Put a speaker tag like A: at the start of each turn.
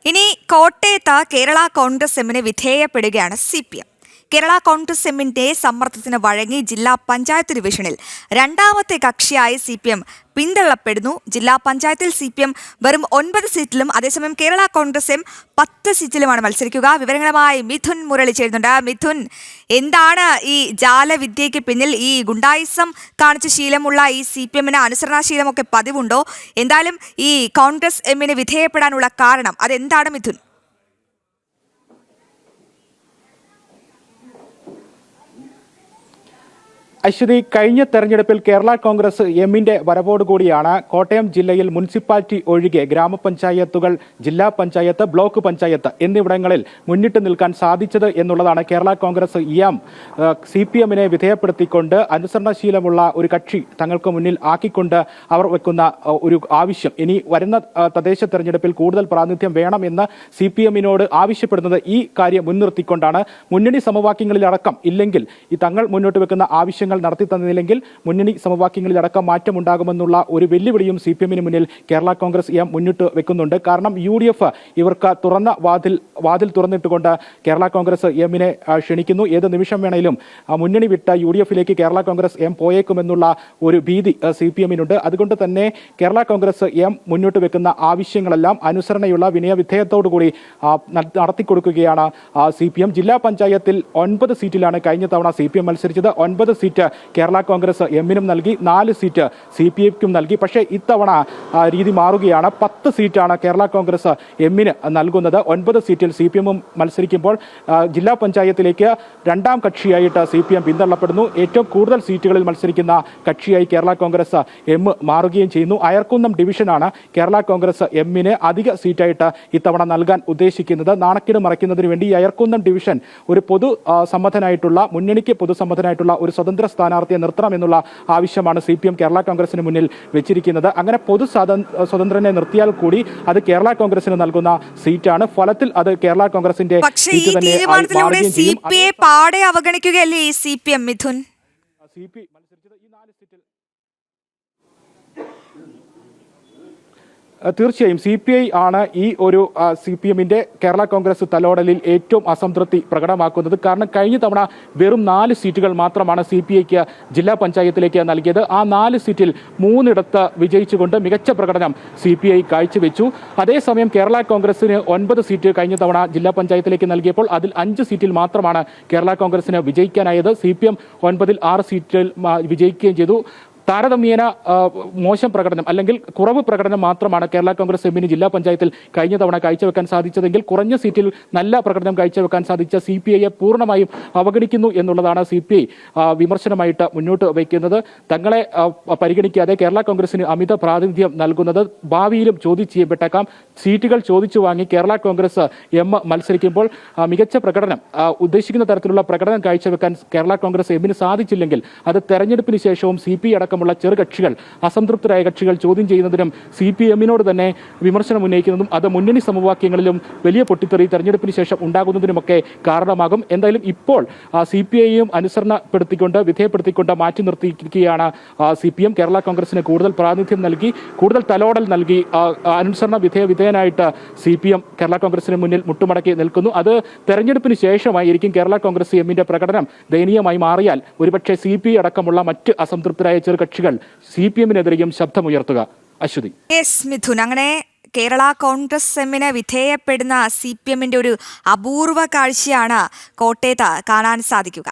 A: ഇനി കോട്ടയത്ത് കേരള കോൺഗ്രസ് എമ്മിന് വിധേയപ്പെടുകയാണ് CPM. കേരള കോൺഗ്രസ് എമ്മിന്റെ സമ്മർദ്ദത്തിന് വഴങ്ങി ജില്ലാ പഞ്ചായത്ത് ഡിവിഷനിൽ രണ്ടാമത്തെ കക്ഷിയായി CPM പിന്തള്ളപ്പെടുന്നു. ജില്ലാ പഞ്ചായത്തിൽ CPM വെറും 9 സീറ്റിലും അതേസമയം കേരള കോൺഗ്രസ് എം 10 സീറ്റിലുമാണ് മത്സരിക്കുക. വിവരങ്ങളുമായി മിഥുൻ മുരളി ചേരുന്നുണ്ട്. മിഥുൻ, എന്താണ് ഈ ജാലവിദ്യയ്ക്ക് പിന്നിൽ? ഈ ഗുണ്ടായിസം കാണിച്ച ശീലമുള്ള ഈ CPMന് അനുസരണാശീലമൊക്കെ പതിവുണ്ടോ? എന്തായാലും ഈ കോൺഗ്രസ് എമ്മിന് വിധേയപ്പെടാനുള്ള കാരണം അതെന്താണ് മിഥുൻ?
B: അശ്വതി, കഴിഞ്ഞ തെരഞ്ഞെടുപ്പിൽ കേരള കോൺഗ്രസ് എമ്മിന്റെ വരവോടുകൂടിയാണ് കോട്ടയം ജില്ലയിൽ മുനിസിപ്പാലിറ്റി ഒഴികെ ഗ്രാമപഞ്ചായത്തുകൾ, ജില്ലാ പഞ്ചായത്ത്, ബ്ലോക്ക് പഞ്ചായത്ത് എന്നിവിടങ്ങളിൽ മുന്നിട്ട് നിൽക്കാൻ സാധിച്ചത് എന്നുള്ളതാണ് കേരള കോൺഗ്രസ് എം CPMനെ വിധേയപ്പെടുത്തിക്കൊണ്ട് അനുസരണശീലമുള്ള ഒരു കക്ഷി തങ്ങൾക്ക് മുന്നിൽ ആക്കിക്കൊണ്ട് അവർ വെക്കുന്ന ഒരു ആവശ്യം. ഇനി വരുന്ന തദ്ദേശ തെരഞ്ഞെടുപ്പിൽ കൂടുതൽ പ്രാതിനിധ്യം വേണമെന്ന് CPMനോട് ആവശ്യപ്പെടുന്നത് ഈ കാര്യം മുൻനിർത്തിക്കൊണ്ടാണ്. മുന്നണി സമവാക്യങ്ങളിലടക്കം ഇല്ലെങ്കിൽ ഈ തങ്ങൾ മുന്നോട്ട് വെക്കുന്ന ആവശ്യങ്ങൾ നടത്തി തന്നില്ലെങ്കിൽ മുന്നണി സമവാക്യങ്ങളിലടക്കം മാറ്റമുണ്ടാകുമെന്നുള്ള ഒരു വെല്ലുവിളിയും CPMന് മുന്നിൽ കേരള കോൺഗ്രസ് എം മുന്നിട്ട് വെക്കുന്നുണ്ട്. കാരണം UDF ഇവർക്ക് തുറന്ന വാതിൽ തുറന്നിട്ടുകൊണ്ട് കേരള കോൺഗ്രസ് എമ്മിനെ ക്ഷണിക്കുന്നു. ഏത് നിമിഷം വേണേലും മുന്നണി വിട്ട UDFിലേക്ക് കേരള കോൺഗ്രസ് എം പോയേക്കുമെന്നുള്ള ഒരു ഭീതി CPMനുണ്ട്. അതുകൊണ്ട് തന്നെ കേരള കോൺഗ്രസ് എം മുന്നോട്ട് വെക്കുന്ന ആവശ്യങ്ങളെല്ലാം അനുസരണയുള്ള വിനയവിധേയത്തോടുകൂടി നടത്തിക്കൊടുക്കുകയാണ് CPM. ജില്ലാ പഞ്ചായത്തിൽ 9 സീറ്റിലാണ് കഴിഞ്ഞ തവണ CPM മത്സരിച്ചത്. 9 സീറ്റ് കേരള കോൺഗ്രസ് എമ്മിനും നൽകി, 4 സീറ്റ് CPMക്കും നൽകി. പക്ഷേ ഇത്തവണ രീതി മാറുകയാണ്. 10 സീറ്റാണ് കേരള കോൺഗ്രസ് എമ്മിന് നൽകുന്നത്. 9 സീറ്റിൽ CPMും മത്സരിക്കുമ്പോൾ ജില്ലാ പഞ്ചായത്തിലേക്ക് രണ്ടാം കക്ഷിയായിട്ട് CPM പിന്തള്ളപ്പെടുന്നു. ഏറ്റവും കൂടുതൽ സീറ്റുകളിൽ മത്സരിക്കുന്ന കക്ഷിയായി കേരള കോൺഗ്രസ് എം മാറുകയും ചെയ്യുന്നു. അയർക്കുന്നം ഡിവിഷനാണ് കേരള കോൺഗ്രസ് എമ്മിന് അധിക സീറ്റായിട്ട് ഇത്തവണ നൽകാൻ ഉദ്ദേശിക്കുന്നത്. നാണക്കേട് മറയ്ക്കുന്നതിന് വേണ്ടി അയർക്കുന്നം ഡിവിഷൻ ഒരു പൊതുസമ്മതനായിട്ടുള്ള, മുന്നണിക്ക് പൊതുസമ്മതനായിട്ടുള്ള ഒരു സ്വതന്ത്ര സ്ഥാനാർത്ഥിയെ നിർത്തണമെന്നുള്ള ആവശ്യമാണ് CPM കേരള കോൺഗ്രസിന് മുന്നിൽ വെച്ചിരിക്കുന്നത്. അങ്ങനെ സ്വതന്ത്രനെ നിർത്തിയാൽ കൂടി അത് കേരള കോൺഗ്രസിന് നൽകുന്ന സീറ്റാണ്. ഫലത്തിൽ അത് കേരള കോൺഗ്രസിന്റെ സീറ്റ് തന്നെ മാറുകയും ചെയ്യും.
A: പാടെ അവഗണിക്കുകയല്ലേ ഈ CPM മിഥുൻ?
B: മത്സരിച്ചത് ഈ 4 സീറ്റിൽ തീർച്ചയായും CPI ആണ് ഈ ഒരു CPMന്റെ കേരള കോൺഗ്രസ് തലോടലിൽ ഏറ്റവും അസംതൃപ്തി പ്രകടമാക്കുന്നത്. കാരണം കഴിഞ്ഞ തവണ വെറും 4 സീറ്റുകൾ മാത്രമാണ് CPIക്ക് ജില്ലാ പഞ്ചായത്തിലേക്ക് നൽകിയത്. ആ 4 സീറ്റിൽ 3 വിജയിച്ചുകൊണ്ട് മികച്ച പ്രകടനം CPI കാഴ്ചവെച്ചു. അതേസമയം കേരള കോൺഗ്രസിന് 9 സീറ്റ് കഴിഞ്ഞ തവണ ജില്ലാ പഞ്ചായത്തിലേക്ക് നൽകിയപ്പോൾ അതിൽ 5 സീറ്റിൽ മാത്രമാണ് കേരള കോൺഗ്രസിന് വിജയിക്കാനായത്. CPM 9-ൽ 6 സീറ്റിൽ വിജയിക്കുകയും ചെയ്തു. താരതമ്യേന മോശം പ്രകടനം അല്ലെങ്കിൽ കുറവ് പ്രകടനം മാത്രമാണ് കേരള കോൺഗ്രസ് എമ്മിന് ജില്ലാ പഞ്ചായത്തിൽ കഴിഞ്ഞ തവണ കാഴ്ചവെക്കാൻ സാധിച്ചതെങ്കിൽ കുറഞ്ഞ സീറ്റിൽ നല്ല പ്രകടനം കാഴ്ചവെക്കാൻ സാധിച്ച CPIയെ പൂർണ്ണമായും അവഗണിക്കുന്നു എന്നുള്ളതാണ് CPI വിമർശനമായിട്ട് മുന്നോട്ട് വയ്ക്കുന്നത്. തങ്ങളെ പരിഗണിക്കാതെ കേരള കോൺഗ്രസിന് അമിത പ്രാതിനിധ്യം നൽകുന്നത് ഭാവിയിലും ചോദ്യം ചെയ്യപ്പെട്ടേക്കാം. സീറ്റുകൾ ചോദിച്ചു വാങ്ങി കേരള കോൺഗ്രസ് എം മത്സരിക്കുമ്പോൾ മികച്ച പ്രകടനം, ഉദ്ദേശിക്കുന്ന തരത്തിലുള്ള പ്രകടനം കാഴ്ചവെക്കാൻ കേരള കോൺഗ്രസ് എമ്മിന് സാധിച്ചില്ലെങ്കിൽ അത് തെരഞ്ഞെടുപ്പിന് ശേഷവും CPI അടക്കം ചെറു കക്ഷികൾ, അസംതൃപ്തരായ കക്ഷികൾ ചോദ്യം ചെയ്യുന്നതിനും CPMനോട് തന്നെ വിമർശനം ഉന്നയിക്കുന്നതും അത് മുന്നണി സമവാക്യങ്ങളിലും വലിയ പൊട്ടിത്തെറി തെരഞ്ഞെടുപ്പിന് ശേഷം ഉണ്ടാകുന്നതിനുമൊക്കെ കാരണമാകും. എന്തായാലും ഇപ്പോൾ CPIയും അനുസരണപ്പെടുത്തിക്കൊണ്ട്, വിധേയപ്പെടുത്തിക്കൊണ്ട് മാറ്റി നിർത്തിയിരിക്കുകയാണ് CPM. കേരള കോൺഗ്രസിന് കൂടുതൽ പ്രാതിനിധ്യം നൽകി, കൂടുതൽ തലോടൽ നൽകി അനുസരണ വിധേയനായിട്ട് CPM കേരള കോൺഗ്രസിന് മുന്നിൽ മുട്ടുമടക്കി നിൽക്കുന്നു. അത് തെരഞ്ഞെടുപ്പിന് ശേഷമായിരിക്കും കേരള കോൺഗ്രസ് എമ്മിന്റെ പ്രകടനം ദയനീയമായി മാറിയാൽ ഒരുപക്ഷെ CPI അടക്കമുള്ള മറ്റ് അസംതൃപ്തരായ ചെറുകക്ഷികൾ CPMനെതിരെയും ശബ്ദമുയർത്തുക. അശ്വതി.
A: മിഥുൻ, അങ്ങനെ കേരള കോൺഗ്രസ് എമ്മിന് വിധേയപ്പെടുന്ന CPMന്റെ ഒരു അപൂർവ കാഴ്ചയാണ് കോട്ടയത്ത് കാണാൻ സാധിക്കുക.